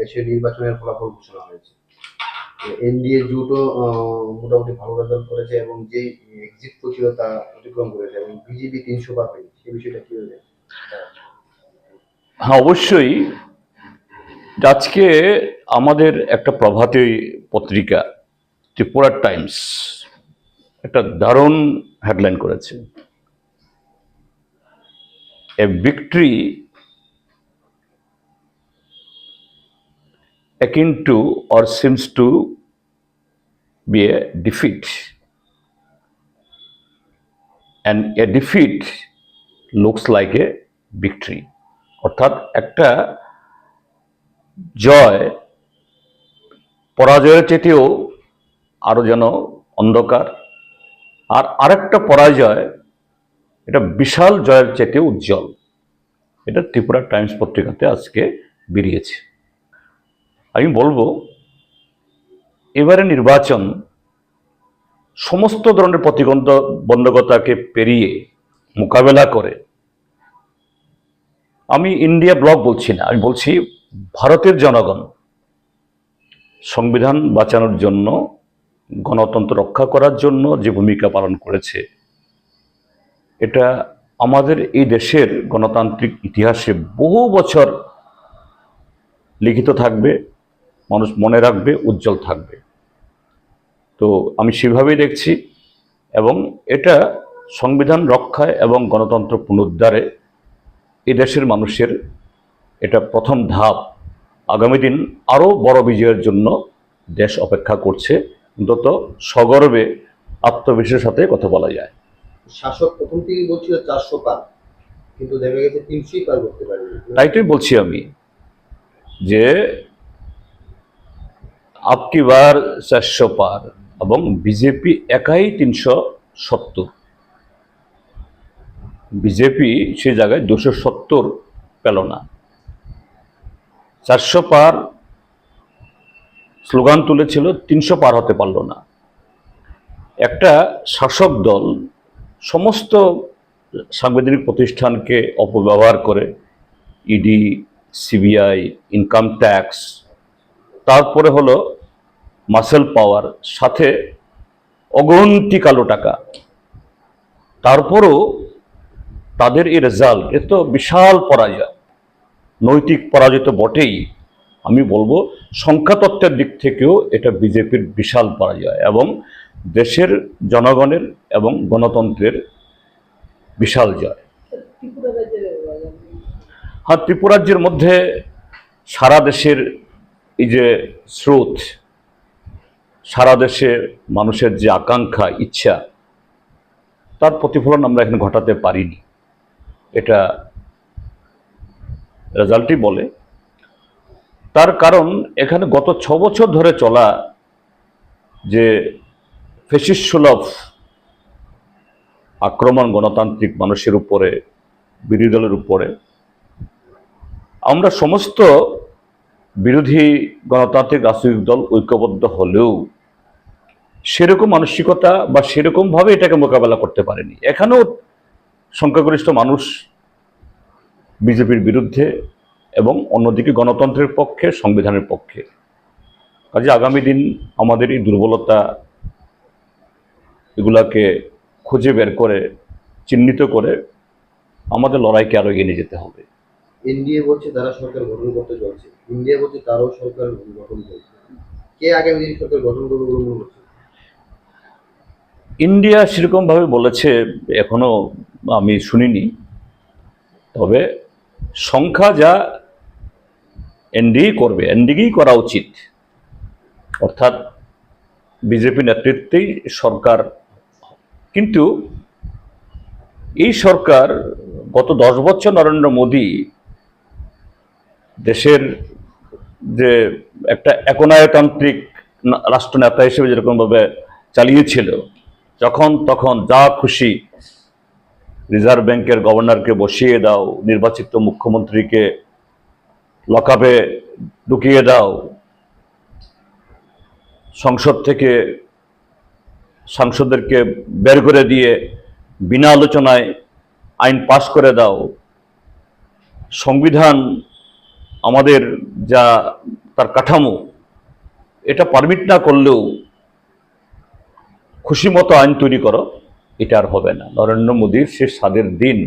দেশের নির্বাচনের ফলাফল ঘোষণা হয়েছে। এনডিএ জোটও মোটামুটি ভালো রেজাল্ট করেছে এবং যে এক্সিট পোল ছিল তা অতিক্রম করেছে এবং বিজেপি 300 পার হয়নি। সেই বিষয়টা কিভাবে? হ্যাঁ, অবশ্যই। আজকে আমাদের একটা প্রভাতী পত্রিকা ত্রিপুরা টাইমস একটা দারুণ হেডলাইন করেছে, এ victory akin to or seems to be a defeat, and a defeat looks like a victory. অর্থাৎ একটা জয় পরাজয়ের চেয়েও আরো যেন অন্ধকার, আর আরেকটা পরাজয় এটা বিশাল জয়ের চেয়েও উজ্জ্বল। এটা ত্রিপুরা টাইমস পত্রিকাতে আজকে বেরিয়েছে। আমি বলবো এবারে নির্বাচন সমস্ত ধরনের প্রতিবন্ধকতাকে পেরিয়ে মোকাবেলা করে, আমি ইন্ডিয়া ব্লক বলছি না, আমি বলছি ভারতের জনগণ সংবিধান বাঁচানোর জন্য, গণতন্ত্র রক্ষা করার জন্য যে ভূমিকা পালন করেছে, এটা আমাদের এই দেশের গণতান্ত্রিক ইতিহাসে বহু বছর লিখিত থাকবে, মানুষ মনে রাখবে, উজ্জ্বল থাকবে। তো আমি সেভাবেই দেখছি, এবং এটা সংবিধান রক্ষায় এবং গণতন্ত্র পুনরুদ্ধারে এই দেশের মানুষের এটা প্রথম ধাপ। আগামী দিন আরও বড় বিজয়ের জন্য দেশ অপেক্ষা করছে, অন্তত সগর্বে আত্মবিশ্বাসের সাথে কথা বলা যায়। শাসক প্রথম থেকেই বলছিল 400 পার, কিন্তু দেখা গেছে 300 পার করতে পারেনি। তাই তো বলছি আমি যে আপকি বার 400 পার, এবং বিজেপি একাই 370। বিজেপি সে জায়গায় 270 পেল না। 400 পার স্লোগান তুলেছিল, 300 পার হতে পারল না। একটা শাসক দল সমস্ত সাংবিধানিক প্রতিষ্ঠানকে অপব্যবহার করে, ইডি, সিবিআই, ইনকাম ট্যাক্স, তারপরে হলো মাসেল পাওয়ার, সাথে অগণিত কালো টাকা, তারপরও তাদের এই রেজাল্ট, এ তো বিশাল পরাজয়। নৈতিক পরাজয় তো বটেই, আমি বলবো সংখ্যাতত্ত্বের দিক থেকেও এটা বিজেপির বিশাল পরাজয় এবং দেশের জনগণের এবং গণতন্ত্রের বিশাল জয়। হ্যাঁ, ত্রিপুরা রাজ্যের মধ্যে সারা দেশের এই যে স্রোত, সারা দেশে মানুষের যে আকাঙ্ক্ষা, ইচ্ছা, তার প্রতিফলন আমরা এখানে ঘটাতে পারিনি, এটা রেজাল্টই বলে। তার কারণ এখানে গত 6 বছর ধরে চলা যে ফ্যাসিস্ট সুলভ আক্রমণ গণতান্ত্রিক মানুষের উপরে, বিরোধী দলের উপরে, আমরা সমস্ত বিরোধী গণতান্ত্রিক রাজনৈতিক দল ঐক্যবদ্ধ হলেও সেরকম মানসিকতা বা সেরকমভাবে এটাকে মোকাবেলা করতে পারেনি। এখানেও সংখ্যাগরিষ্ঠ মানুষ বিজেপির বিরুদ্ধে এবং অন্যদিকে গণতন্ত্রের পক্ষে, সংবিধানের পক্ষে। কাজে আগামী দিন আমাদের এই দুর্বলতা এগুলাকে খুঁজে বের করে, চিহ্নিত করে আমাদের লড়াইকে আরো এগিয়ে নিয়ে যেতে হবে। এনডিএ বলছে তারা সরকার গঠন করতে চলছে, ইন্ডিয়া বলছে তারাও সরকার গঠন করছে। কে আগামী দিন সরকার গঠন করবে বলে মনে হচ্ছে? ইন্ডিয়া সেরকম ভাবে বলেছে এখনো আমি শুনিনি, তবে সংখ্যা যা এনডিএই করবে, এনডিএই করা উচিত। অর্থাৎ বিজেপি নেতৃত্বেই সরকার, কিন্তু এই সরকার গত 10 বছর নরেন্দ্র মোদী দেশের যে একটা একনায়তান্ত্রিক রাষ্ট্রনেতা হিসেবে যেরকমভাবে চালিয়েছিল, যখন তখন যা খুশি রিজার্ভ ব্যাংকের গভর্নরকে বসিয়ে দাও, নির্বাচিত মুখ্যমন্ত্রীকে লকআপে ঢুকিয়ে দাও, সংসদ থেকে সাংসদদেরকে বের করে দিয়ে বিনা আলোচনায় আইন পাশ করে দাও, সংবিধান আমাদের যা তার কাঠামো, এটা পারমিট না করলেও খুশি মতো আইন তৈরি করো, এটা আর হবে না। নরেন্দ্র মোদীর সে স্বাদের দিন